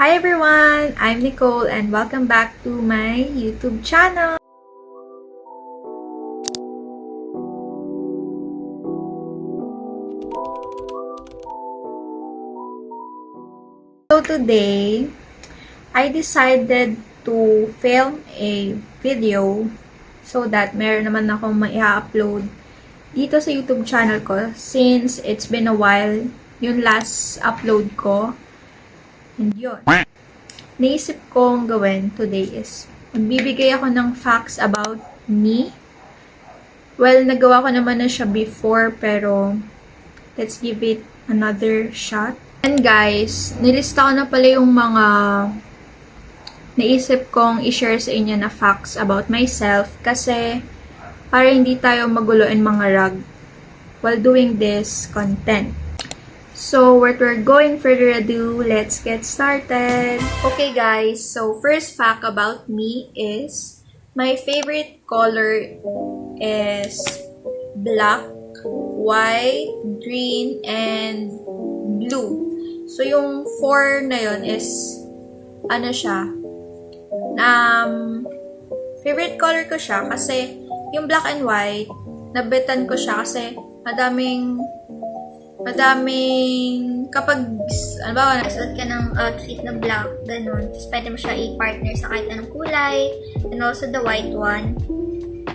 Hi everyone! I'm Nicole and welcome back to my YouTube channel! So today, I decided to film a video so that meron naman akong mai-upload dito sa YouTube channel ko since it's been a while yung last upload ko. And yun. Naisip kong gawin today is magbibigay ako ng facts about me. Well, nagawa ko naman na siya before pero let's give it another shot. And guys, nilista ko na pala yung mga naisip kong i-share sa inyo na facts about myself kasi para hindi tayo magulo and mangarag while doing this content. So, without going further ado, let's get started. Okay guys, so first fact about me is my favorite color is black, white, green, and blue. So, yung 4 na yun is, ano siya, favorite color ko siya kasi yung black and white, nabitan ko siya kasi madaming kapag, ano ba, nagsuot ka ng outfit na black, ganun. Tapos pwede mo siya i-partner sa kahit anong kulay. And also the white one.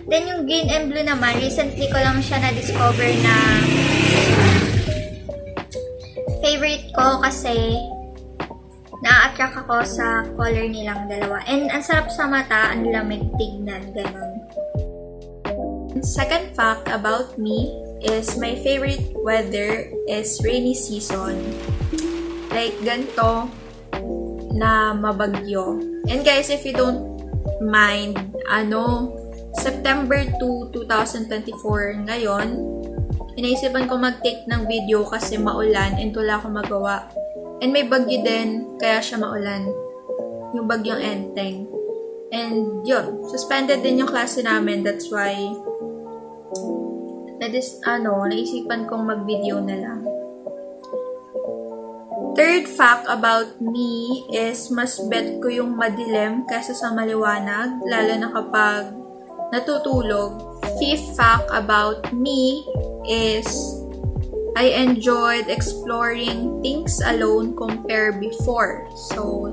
Then yung green and blue naman, recently ko lang siya na-discover na favorite ko kasi na-attract ako sa color nilang dalawa. And ang sarap sa mata, ang lamig tignan, ganun. Second fact about me is my favorite weather is rainy season. Like, ganito na mabagyo. And guys, if you don't mind, September 2, 2024 ngayon, inaisipan ko mag-take ng video kasi maulan and wala akong magawa. And may bagyo din, kaya siya maulan. Yung bagyong Enteng. And yun, suspended din yung klase namin. That's why naisipan kong mag-video na lang. Third fact about me is mas bet ko yung madilim kaysa sa maliwanag, lalo na kapag natutulog. Fifth fact about me is I enjoyed exploring things alone compared before. So,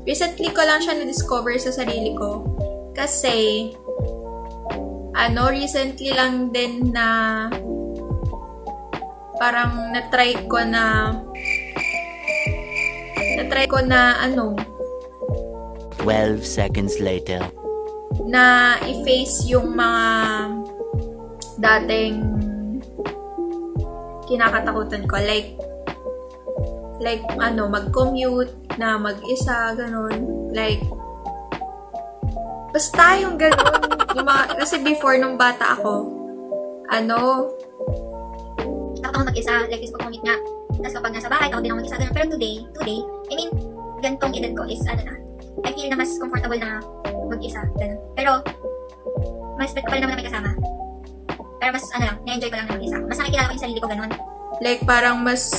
recently ko lang siya na-discover sa sarili ko kasi recently lang din na parang na-try ko na 12 seconds later. Na i-face yung mga dating kinakatakutan ko. Like mag-commute na mag-isa, ganun. Like, basta yung ganun. Kasi before nung bata ako, Takot ako mag-isa, like is pag-commute nga. Tapos kapag nasa bahay, takot din ako mag-isa, ganun. Pero today, I mean, gantong edad ko is, I feel na mas comfortable na mag-isa, ganun. Pero, mas bet ko pa rin naman na may kasama. Pero mas, na-enjoy ko lang na mag-isa. Mas nakikilala ko yung sarili ko, ganun. like parang mas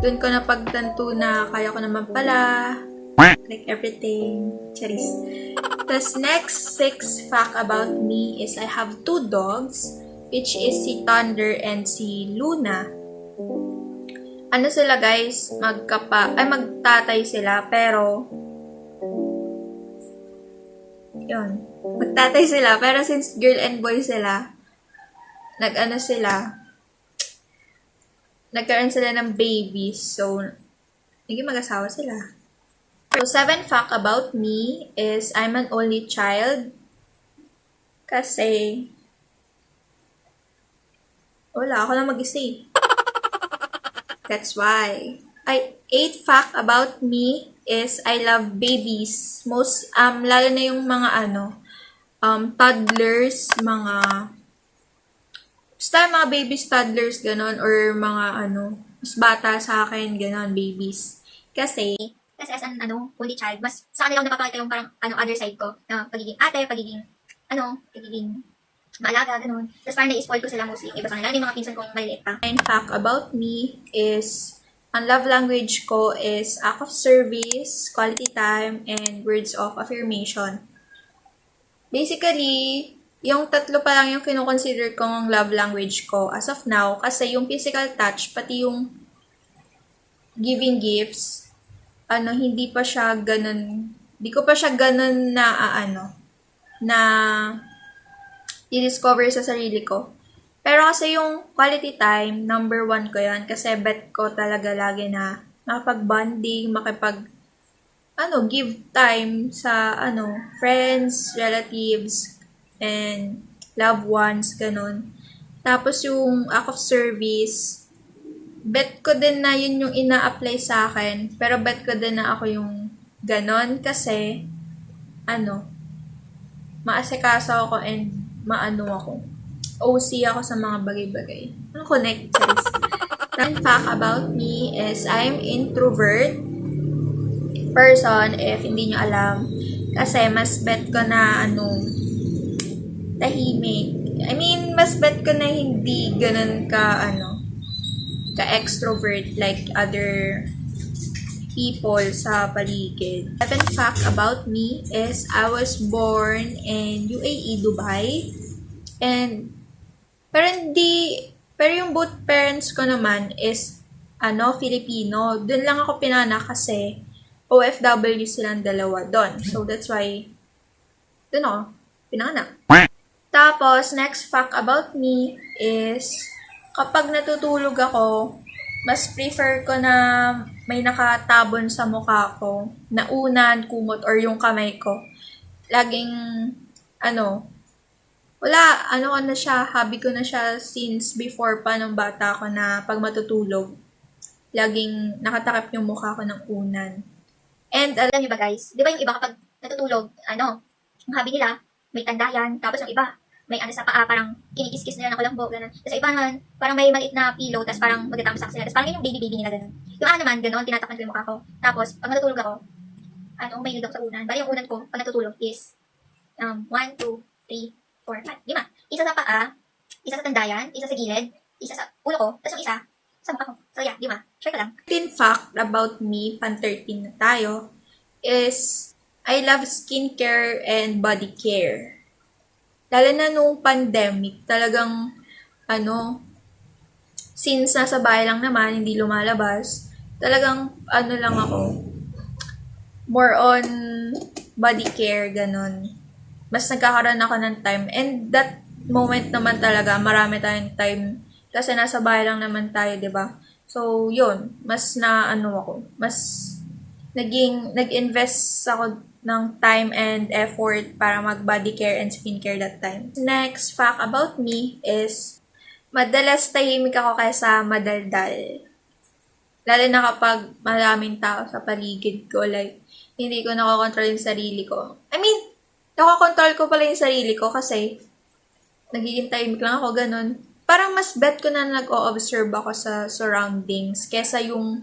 dun ko na pagtanto na kaya ko naman pala. Like everything. Charis. Tapos next 6 fact about me is I have 2 dogs, which is si Thunder and si Luna. Ano sila guys? Magtatay sila, pero yun. Magtatay sila, pero since girl and boy sila, nagkaroon sila ng babies. So, naging mag-asawa sila. So, 7 fact about me is I'm an only child. Kasi, wala ako lang mag-isa eh. That's why. 8 fact about me is I love babies. Lalo na yung mga toddlers, basta mga babies, toddlers, ganon, or mga mas bata sa akin, ganon, babies. Kasi as an, only child, mas sa kanila ako napapakita yung parang, other side ko, na pagiging ate, pagiging maalaga, ganun. Tapos parang na-spoil ko sila mostly. Iba sa kanila, yung mga pinsan kong maliliit pa. 9 fact about me is Ang love language ko is act of service, quality time, and words of affirmation. Basically, yung tatlo pa lang yung kinukonsider kong love language ko as of now kasi yung physical touch, pati yung giving gifts, hindi pa siya ganun, di ko pa siya ganun na i-discover sa sarili ko. Pero kasi yung quality time, number 1 ko yan. Kasi bet ko talaga lagi na makapag-bonding, give time sa, friends, relatives, and loved ones, ganun. Tapos yung act of service, bet ko din na yun yung ina-apply sa akin. Pero bet ko din na ako yung ganon kasi, maasikaso ako and ako. OC ako sa mga bagay-bagay. Connect, guys. Fun fact about me is I'm introvert person, if hindi nyo alam. Kasi mas bet ko na, tahimik. Mas bet ko na hindi ganun ka-extrovert like other people sa paligid. Fun fact about me is I was born in UAE, Dubai. Pero yung both parents ko naman is, Filipino. Doon lang ako pinanak kasi OFW silang dalawa doon. So, that's why, doon ako pinanak. Tapos, next fact about me is, kapag natutulog ako, mas prefer ko na may nakatabon sa mukha ko, na unan, kumot, or yung kamay ko. Laging, hobby ko na siya since before pa nung bata ko na pag matutulog, laging nakatakip yung mukha ko ng unan. And alam niyo ba guys, di ba yung iba kapag natutulog, yung hobby nila, may tandayan, tapos yung iba, may sa paa, parang kinikis-kis nila ng kulambo, gano'n. Tapos iba naman, parang may maliit na pillow, tapos parang magtatamsak sila. Tapos parang yung baby nila, gano'n. Yung naman, gano'n, tinatakpan ko yung mukha ko. Tapos, pag natutulog ako, may hilod ako sa unan. Bali yung unan ko, pag natutulog is, 1, 2, 3, 4, 5, 5. Isa sa paa, isa sa tandayan, isa sa gilid, isa sa ulo ko, tapos yung isa sa mukha ko. So yeah, 5. Share ka lang. 13 fact about me, pan 13 na tayo, is I love skincare and body care. Lalo na nung pandemic, talagang, since nasa bahay lang naman, hindi lumalabas, talagang, lang ako, more on body care, ganon. Mas nagkakaroon ako ng time. And that moment naman talaga, marami tayong time. Kasi nasa bahay lang naman tayo, di ba? So, yun. Mas mas nag-invest ako ng time and effort para mag-body care and skincare that time. Next fact about me is, madalas tahimik ako kaysa madaldal. Lalo na kapag maraming tao sa paligid ko. Like, hindi ko nakokontrol yung sarili ko. Nakokontrol ko pala yung sarili ko kasi nagiging tahimik lang ako, ganun. Parang mas bet ko na nag-o-observe ako sa surroundings kesa yung,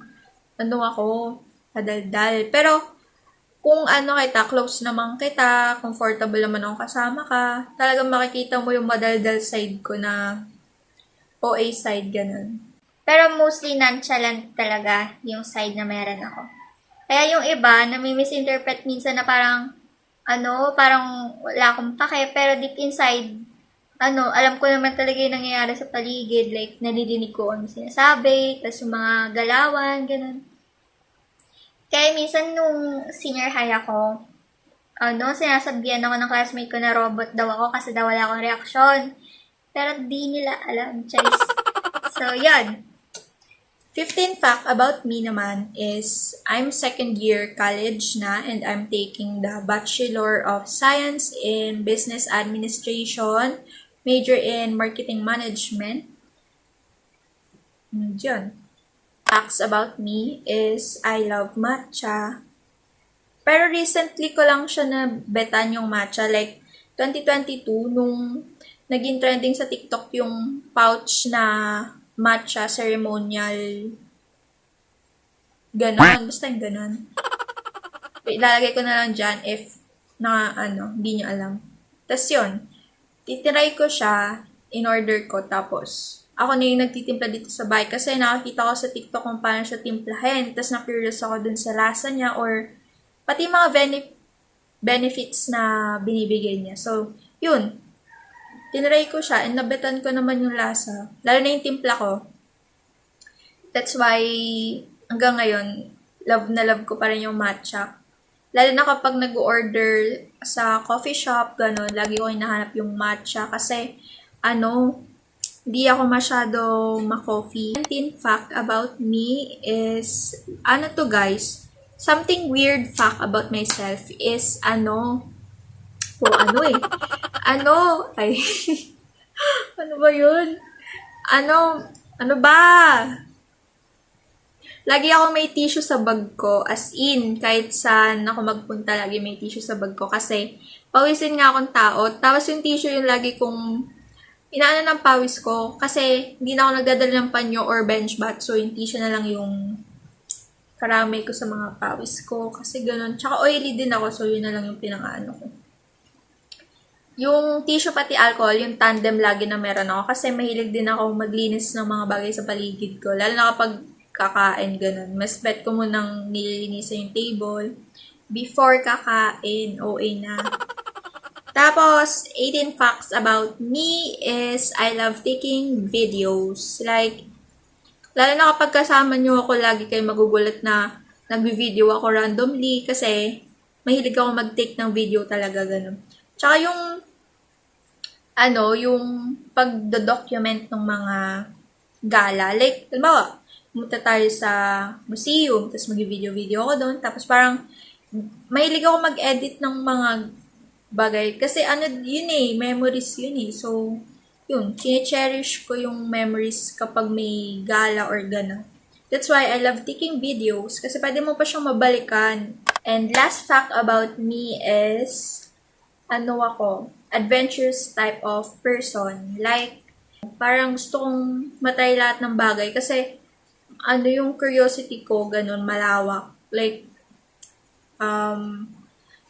madaldal. Pero, kung close naman kita, comfortable naman ako kasama ka, talagang makikita mo yung madaldal side ko na OA side, ganun. Pero mostly nonchalant talaga yung side na meron ako. Kaya yung iba, nami-misinterpret minsan na parang wala akong pake, pero deep inside, alam ko naman talaga yung nangyayari sa paligid, like, nadidinig ko ano sinasabi, tas yung mga galawan, ganun. Kaya minsan nung senior high ako, sinasabihan ako ng classmate ko na robot daw ako kasi daw wala akong reaksyon. Pero di nila alam, Charis. So, yun. 15 fact about me naman is I'm second year college na and I'm taking the Bachelor of Science in Business Administration, major in Marketing Management. Diyan. Facts about me is I love matcha. Pero recently ko lang siya na betan yung matcha. Like, 2022, nung naging trending sa TikTok yung pouch na matcha ceremonial ganon. Basta yung ganon. Ilalagay ko na lang dyan if hindi nyo alam. Tapos yun, titiray ko siya in order ko tapos ako na yung nagtitimpla dito sa bahay kasi nakakita ko sa TikTok kung paano siya timplahin. Tapos na-curious ako dun sa lasa niya or pati mga benefits na binibigay niya. So, yun. Tinry ko siya and nabetan ko naman yung lasa. Lalo na yung timpla ko. That's why, hanggang ngayon, love na love ko pa rin yung matcha. Lalo na kapag nag-order sa coffee shop, gano'n, lagi ko hinahanap yung matcha kasi, di ako masyado ma-coffee. 19 fact about me is, guys, something weird fact about myself is, ay, ano ba yun? Ano ba? Lagi ako may tissue sa bag ko. As in, kahit saan ako magpunta, lagi may tissue sa bag ko. Kasi, pawisin nga akong tao. Tapos yung tissue yung lagi kong inaano ng pawis ko. Kasi, hindi na ako nagdadala ng panyo or bench bath. So, yung tissue na lang yung karamay ko sa mga pawis ko. Kasi ganun. Tsaka oily din ako. So, yun na lang yung pinangaano ko. Yung tissue pati alcohol, yung tandem lagi na meron ako. Kasi mahilig din ako maglinis ng mga bagay sa paligid ko. Lalo na kapag kakain, ganun. Mas bet ko munang nililinisan yung table before kakain. OA na. Tapos, 18 facts about me is I love taking videos. Like, lalo na kapag kasama nyo ako, lagi kayo magugulat na nag-video ako randomly kasi mahilig ako mag-take ng video talaga, ganun. Tsaka yung pag-document ng mga gala. Like, halimbawa, pumunta tayo sa museum, tapos mag-video-video ako doon. Tapos parang, mahilig ako mag-edit ng mga bagay. Kasi memories yun eh. So, yun, chine-cherish ko yung memories kapag may gala or gano'n. That's why I love taking videos kasi pwede mo pa siyang mabalikan. And last fact about me is, adventurous type of person. Like, parang gusto kong matry lahat ng bagay kasi yung curiosity ko, ganun, malawak. Like,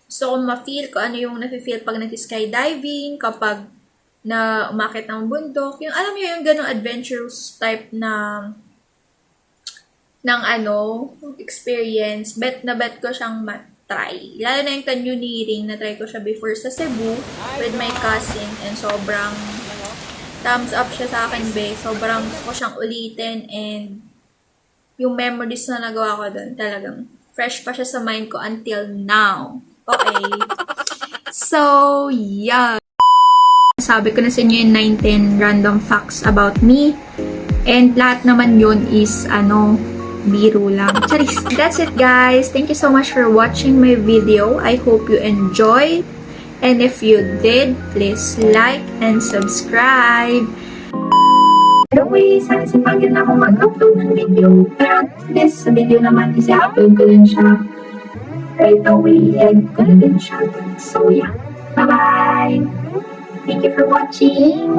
gusto kong ma-feel ko ano yung nafe-feel pag nag-skydiving, kapag na umakit ng bundok. Yung, alam mo yung ganun adventurous type ng experience. Bet ko siyang try. Lalo na yung canyoneering, na-try ko siya before sa Cebu with my cousin and sobrang thumbs up siya sa akin, Sobrang gusto ko siyang ulitin and yung memories na nagawa ko doon, talagang fresh pa siya sa mind ko until now. Okay. So, yeah. Sabi ko na sa inyo yung 19 random facts about me. And lahat naman yun is, biro lang. Charis. That's it, guys. Thank you so much for watching my video. I hope you enjoyed. And if you did, please like and subscribe. By the way, sana sipagin ako mag-upload ng video. Pero this video naman, isa-upload ko din siya right away. And ko na din siya. So, yeah. Bye-bye! Thank you for watching!